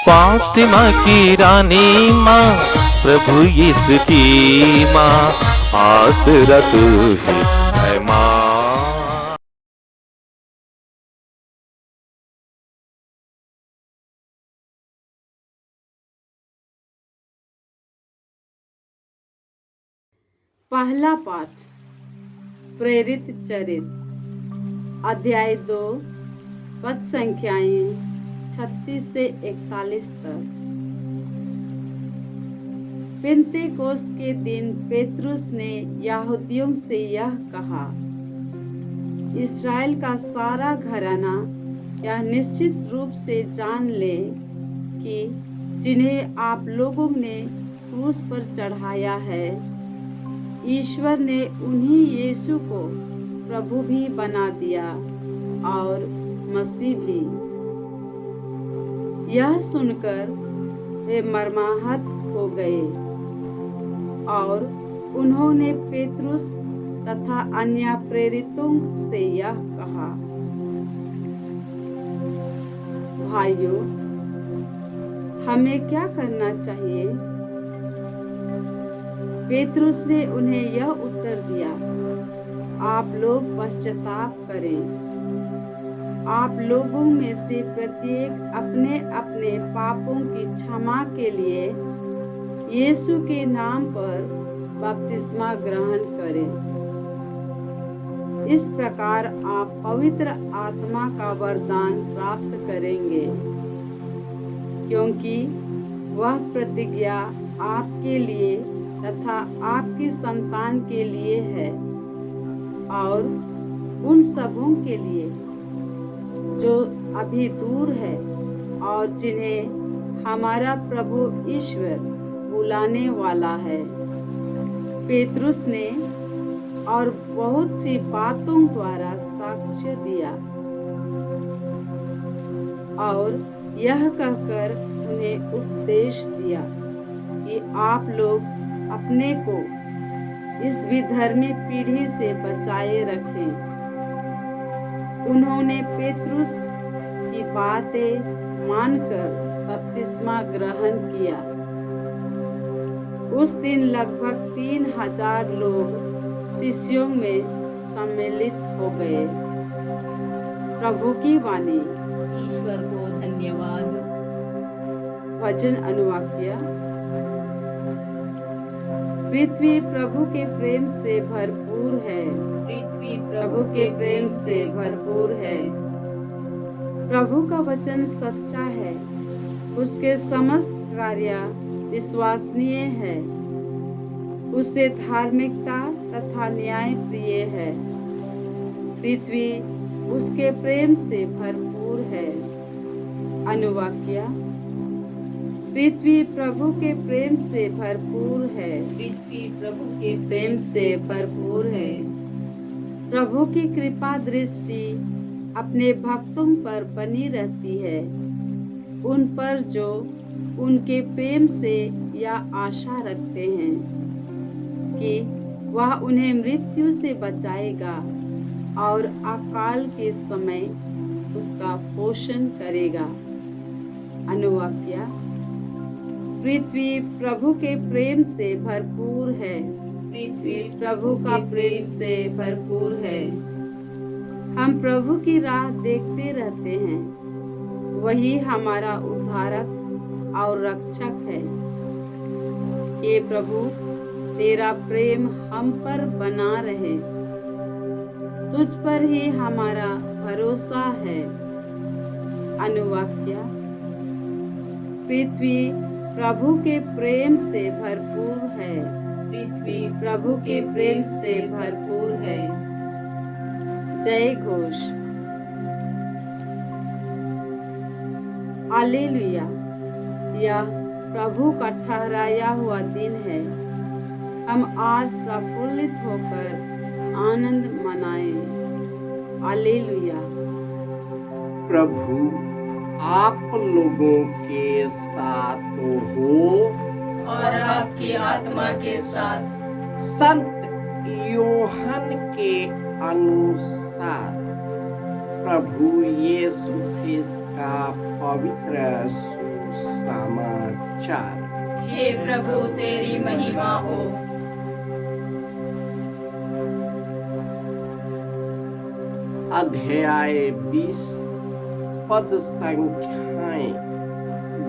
फातिमा की रानी माँ, प्रभु यीशु की माँ, आसरा तू ही है माँ। पहला पाठ प्रेरित चरित्र अध्याय 2 पद संख्याएं 36 से 41 तक। पेंतेकोस्त के दिन पेतरुस ने यहूदियों से यह कहा, इस्राएल का सारा घराना यह निश्चित रूप से जान ले कि जिन्हें आप लोगों ने क्रूस पर चढ़ाया है, ईश्वर ने उन्हीं यीशु को प्रभु भी बना दिया और मसीह भी। यह सुनकर वे मर्माहत हो गए और उन्होंने पेतरुस तथा अन्य प्रेरितों से यह कहा, भाइयों, हमें क्या करना चाहिए? पेतरुस ने उन्हें यह उत्तर दिया, आप लोग पश्चाताप करें। आप लोगों में से प्रत्येक अपने अपने पापों की क्षमा के लिए यीशु के नाम पर बपतिस्मा ग्रहण करें। इस प्रकार आप पवित्र आत्मा का वरदान प्राप्त करेंगे, क्योंकि वह प्रतिज्ञा आपके लिए तथा आपकी संतान के लिए है और उन सबों के लिए जो अभी दूर है और जिन्हें हमारा प्रभु ईश्वर बुलाने वाला है। पेतरुस ने और बहुत सी बातों द्वारा साक्ष्य दिया और यह कहकर उन्हें उपदेश दिया कि आप लोग अपने को इस विधर्मी पीढ़ी से बचाए रखें। उन्होंने पेतरुस की बातें मानकर बपतिस्मा ग्रहण किया। उस दिन लगभग 3000 लोग शिष्यों में सम्मिलित हो गए। प्रभु की वाणी। ईश्वर को धन्यवाद। वचन अनुवाक्य। पृथ्वी प्रभु के प्रेम से भरपूर है। पृथ्वी प्रभु के प्रेम से भरपूर है। प्रभु का वचन सच्चा है, उसके समस्त कार्य विश्वसनीय है, उससे धार्मिकता तथा न्याय प्रिय है। पृथ्वी उसके प्रेम से भरपूर है। अनुवाक्य। पृथ्वी प्रभु के प्रेम से भरपूर है। पृथ्वी प्रभु के प्रेम से भरपूर है। प्रभु की कृपा दृष्टि अपने भक्तों पर बनी रहती है, उन पर जो उनके प्रेम से यह आशा रखते हैं कि वह उन्हें मृत्यु से बचाएगा और अकाल के समय उसका पोषण करेगा। अनुवाक्य। पृथ्वी प्रभु के प्रेम से भरपूर है। पृथ्वी प्रभु का प्रेम से भरपूर है। हम प्रभु की राह देखते रहते हैं, वही हमारा उद्धारक और रक्षक है। हे प्रभु, तेरा प्रेम हम पर बना रहे, तुझ पर ही हमारा भरोसा है। अनुवाक्य। पृथ्वी प्रभु के प्रेम से भरपूर है। पृथ्वी प्रभु के प्रेम से भरपूर है। जय घोष। हालेलुया। यह प्रभु का ठहराया हुआ दिन है। हम आज प्रफुल्लित होकर आनंद मनाएं। हालेलुया। प्रभु आप लोगों के साथ हो और आपकी आत्मा के साथ। संत यूहन्ना के अनुसार प्रभु यीशु ख्रिस्त का पवित्र सुसमाचार समाचार। हे प्रभु तेरी महिमा हो। अध्याय 20 पद संख्याएं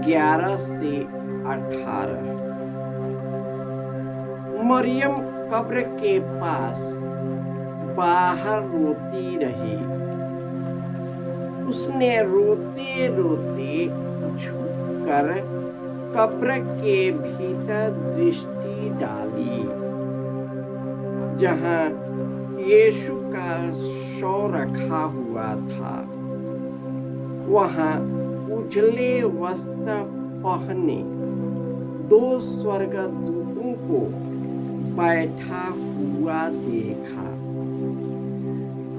11 से 18। मरियम कब्र के पास बाहर रोती रही। उसने रोते रोते झुककर कब्र के भीतर दृष्टि डाली, जहां यीशु का शव रखा हुआ था। वहां उजले वस्त्र पहने 2 स्वर्गदूतों को बैठा हुआ देखा,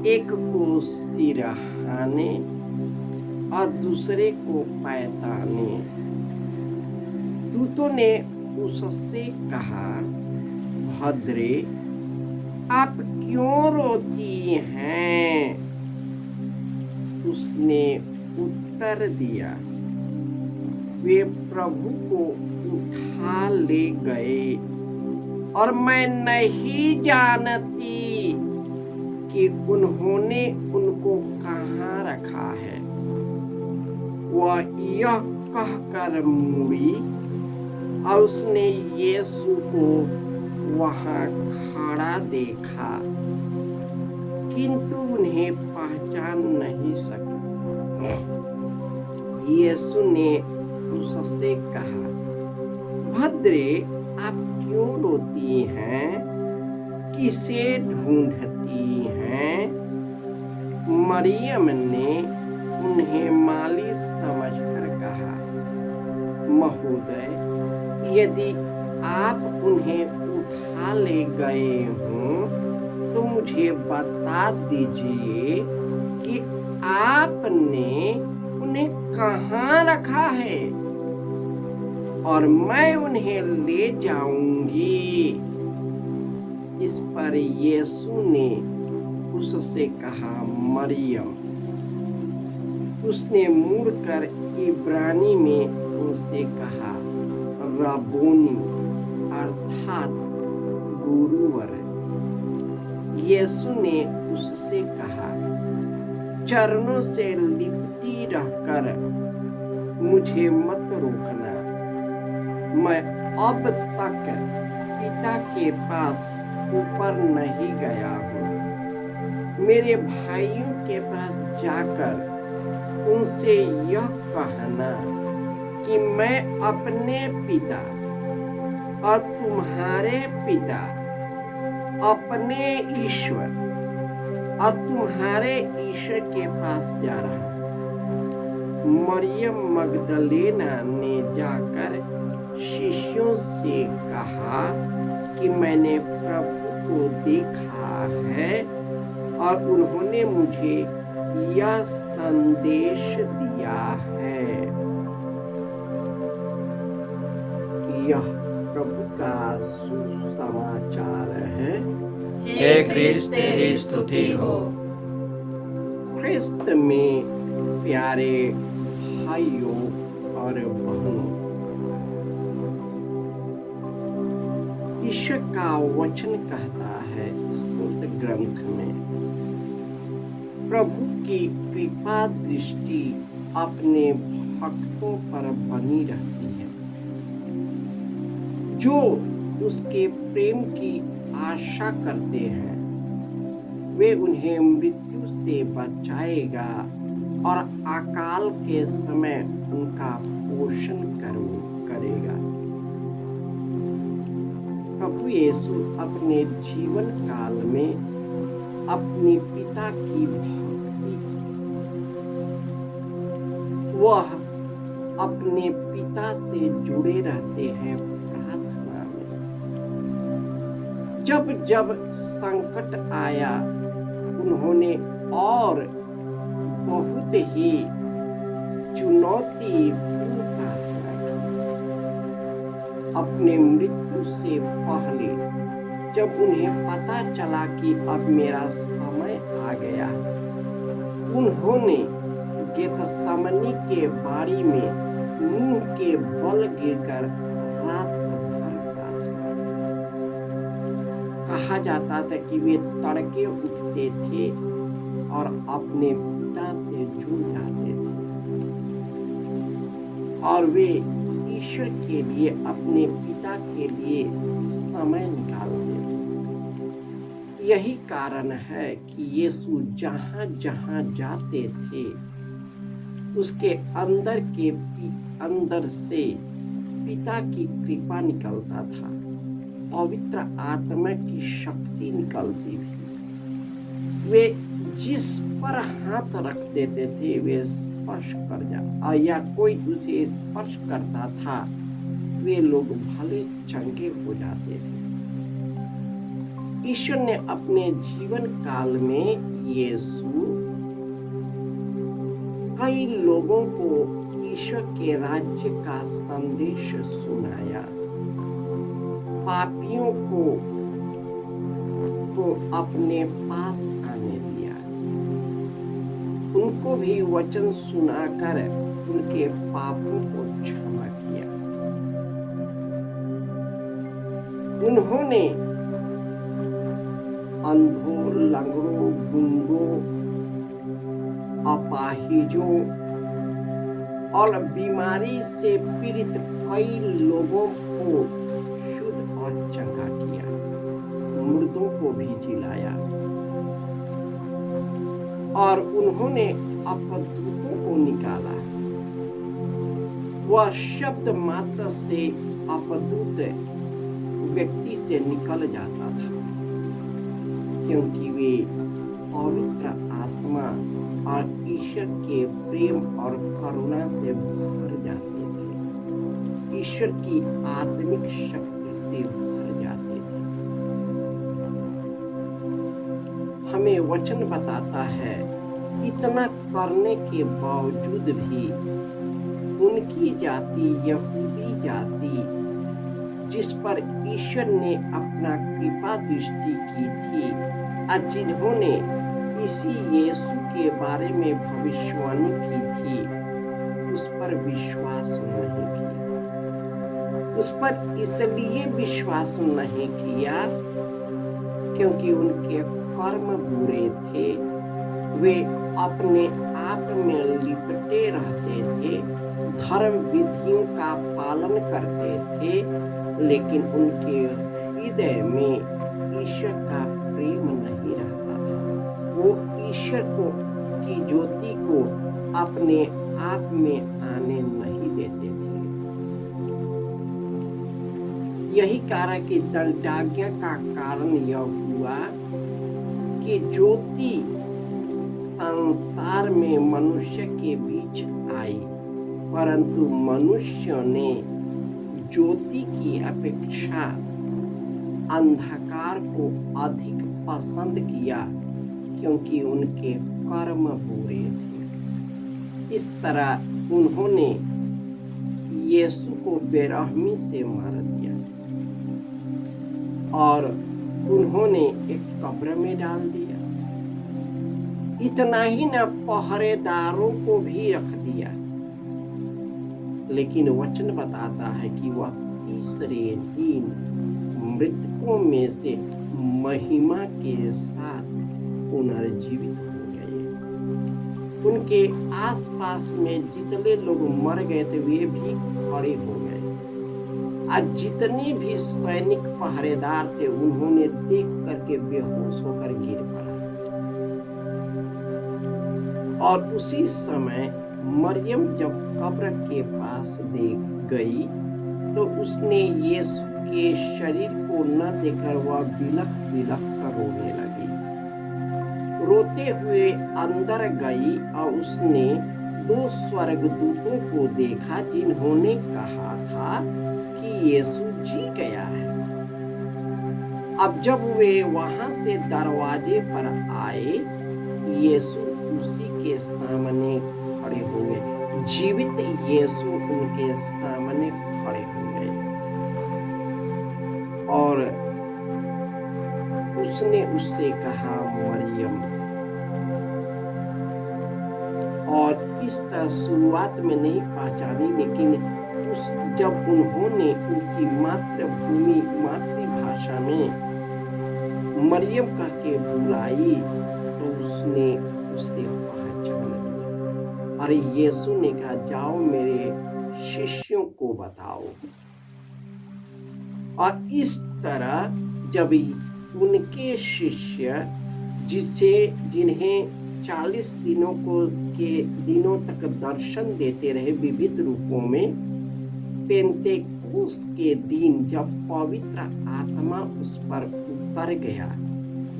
एक को सिरहाने और दूसरे को पैताने। दूतों ने उससे कहा, भद्रे, आप क्यों रोती हैं? उसने उत्तर दिया, वे प्रभु को उठा ले गए और मैं नहीं जानती कि उन्होंने उनको कहाँ रखा है। वह यह कहकर मुड़ी और उसने यीशु को वहां खड़ा देखा, किंतु उन्हें पहचान नहीं सका। यीशु ने उससे कहा, भद्रे, आप क्यों रोती हैं? किसे ढूंढती हैं? मरियम ने उन्हें माली समझकर कहा, महोदय, यदि आप उन्हें उठा ले गए हों तो मुझे बता दीजिए कि आपने उन्हें कहाँ रखा है और मैं उन्हें ले जाऊंगी। इस पर यीशु ने उससे कहा, मरियम। उसने मुड़कर इब्रानी में उनसे कहा, रब्बोनी, अर्थात गुरुवर। यीशु ने उससे कहा, चरणों से लिपटी रहकर मुझे मत रोकना। मैं अब तक पिता के पास ऊपर नहीं गया हूँ। मेरे भाइयों के पास जाकर उनसे यह कहना कि मैं अपने पिता और तुम्हारे पिता, अपने ईश्वर और तुम्हारे ईश्वर के पास जा रहा हूं। मरियम मगदलेना ने जाकर शिष्यों से कहा कि मैंने प्रभु को देखा है और उन्होंने मुझे यह संदेश दिया है। यह प्रभु का सुसमाचार है। हे क्रिस्त तेरी स्तुति हो। ख्रिस्त में प्यारे भाइयों और बहनों, ईश्वर का वचन कहता है स्तुति ग्रंथ में, प्रभु की कृपा दृष्टि अपने भक्तों पर बनी रहती है, जो उसके प्रेम की आशा करते हैं। वे उन्हें मृत्यु से बचाएगा और अकाल के समय उनका पोषण करेगा। प्रभु यीशु अपने जीवन काल में अपने पिता की भक्ति की। वह अपने पिता से जुड़े रहते हैं प्रार्थना में। जब जब संकट आया, उन्होंने और बहुत ही चुनौतीपूर्ण प्रार्थना की। अपने मृत्यु से पहले जब उन्हें पता चला कि अब मेरा समय आ गया, उन्होंने गेतसमनी के बाड़ी में मुंह उनके बल गिरकर रात भर प्रार्थना। कहा जाता था कि वे तड़के उठते थे और अपने पिता से जुड़ जाते थे और वे ईश्वर के लिए, अपने पिता के लिए समय निकालते थे। यही कारण है कि यीशु जहां जहां जाते थे उसके अंदर से पिता की कृपा निकलता था, पवित्र आत्मा की शक्ति निकलती थी। वे जिस पर हाथ रख देते थे वे स्पर्श कर जा, या कोई उसे स्पर्श करता था वे लोग भले चंगे हो जाते थे। ईश्वर ने अपने जीवन काल में यीशु कई लोगों को ईश्वर के राज्य का संदेश सुनाया, पापियों को अपने पास आने दिया, उनको भी वचन सुनाकर उनके पापों को क्षमा किया। उन्होंने अंधों, लंगड़ों, गूंगों, अपाहिजों और बीमारी से पीड़ित कई लोगों को शुद्ध और चंगा किया, मुर्दों को भी जिलाया और उन्होंने अपदूतों को निकाला। वह शब्द मात्र से अपदूत व्यक्ति से निकल जाता था क्योंकि वे पवित्र आत्मा और ईश्वर के प्रेम और करुणा से भर जाते थे, ईश्वर की आत्मिक शक्ति से भर जाते थे। हमें वचन बताता है इतना करने के बावजूद भी उनकी जाति, यहूदी जाति, जिस पर ईश्वर ने अपना कृपा दृष्टि की थी और जिन्होंने इसी यीशु के बारे में भविष्यवाणी की थी, उस पर विश्वास नहीं किया। उस पर इसलिए विश्वास नहीं किया क्योंकि उनके कर्म बुरे थे, वे अपने आप में लिपटे रहते थे, धर्म विधियों का पालन करते थे, लेकिन उनके हृदय में ईश्वर का प्रेम नहीं रहता था। वो ईश्वर की ज्योति को अपने आप में आने नहीं देते थे। यही कारण कि दंडाज्ञा का कारण यह हुआ कि ज्योति संसार में मनुष्य के बीच आई, परंतु मनुष्य ने ज्योति की अपेक्षा अंधकार को अधिक पसंद किया क्योंकि उनके कर्म बुरे थे। इस तरह उन्होंने यीशु को बेरहमी से मार दिया और उन्होंने एक कब्र में डाल दिया। इतना ही न, पहरेदारों को भी रख दिया। लेकिन वचन बताता है कि वह तीसरे दिन मृतकों में से महिमा के साथ पुनर्जीवित हो गए। उनके आसपास में जितने लोग मर गए थे वे भी खड़े हो गए। आज जितने भी सैनिक पहरेदार थे उन्होंने देख करके बेहोश होकर गिर पड़ा। और उसी समय मरियम जब कब्र के पास देख गई तो उसने यीशु के शरीर को न देखकर वह बिलख बिलख कर रोने लगी। रोते हुए अंदर गई और उसने 2 स्वर्गदूतों को देखा जिन्होंने कहा था कि यीशु जी गया है। अब जब वे वहां से दरवाजे पर आए, यीशु उसी के सामने खड़े हो गए। जीवित यीशु उनके सामने खड़े हो गए और उसने उससे कहा मरियम। और इस तरह शुरुआत में नहीं पहचानी, लेकिन उस जब उन्होंने उनकी मातृभाषा में मरियम कह के बुलाई तो उसने उसे पहचान लिया और यीशु ने कहा, जाओ मेरे शिष्यों को बताओ। और इस तरह जब उनके शिष्य जिन्हें 40 दिनों तक दर्शन देते रहे विविध रूपों में, पेंतेकोस के दिन जब पवित्र आत्मा उस पर उतर गया,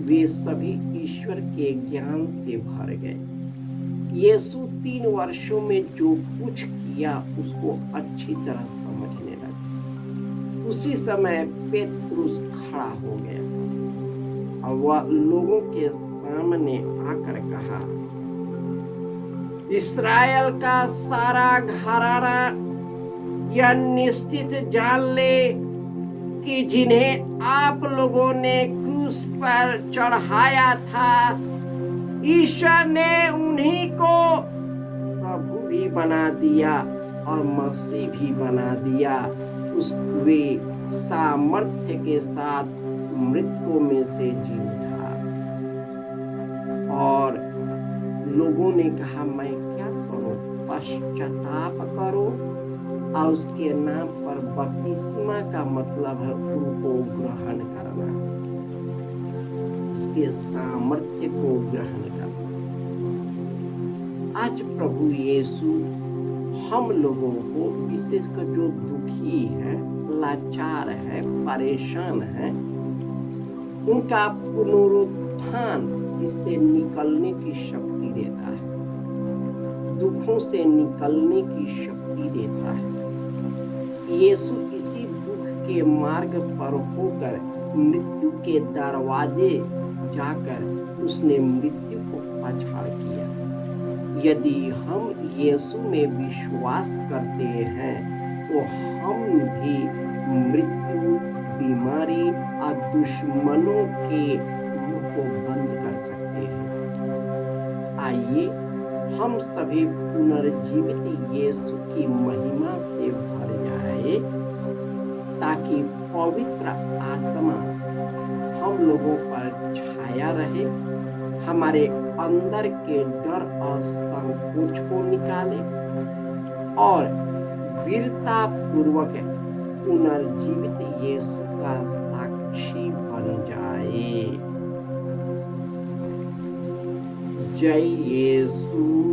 वे सभी ईश्वर के ज्ञान से भर गए। यीशु 3 वर्षों में जो कुछ किया उसको अच्छी तरह समझने लगे। उसी समय पेतरुस खड़ा हो गया और वह लोगों के सामने आकर कहा, इस्राएल का सारा घराना यह निश्चित जान ले कि जिन्हें आप लोगों ने क्रूस पर चढ़ाया था, ईश्वर ने उन्हीं को प्रभु भी बना दिया और मसीह भी बना दिया। वे सामर्थ्य के साथ मृतकों में से जी उठा। और लोगों ने कहा, मैं क्या करूं? पश्चाताप करो और उसके नाम पर बपतिस्मा का मतलब है उनको ग्रहण करना, उसके सामर्थ्य को ग्रहण करना। आज प्रभु यीशु हम लोगों को, विशेषकर जो दुखी है, लाचार है, परेशान है, उनका पुनरुत्थान इससे निकलने की शक्ति देता है, दुखों से निकलने की शक्ति देता है। यीशु इसी दुख के मार्ग पर होकर मृत्यु के दरवाजे जाकर उसने मृत्यु को पछाड़ किया। यदि हम यीशु में विश्वास करते हैं तो हम भी मृत्यु, बीमारी और दुश्मनों के मुंह को बंद कर सकते हैं। आइए हम सभी पुनर्जीवित यीशु की महिमा से भर जाए ताकि पवित्र आत्मा हम लोगों पर छाया रहे, हमारे अंदर के डर और संकोच को निकाले और वीरता पूर्वक पुनर्जीवित यीशु का साक्षी बन जाए। जय यीशु।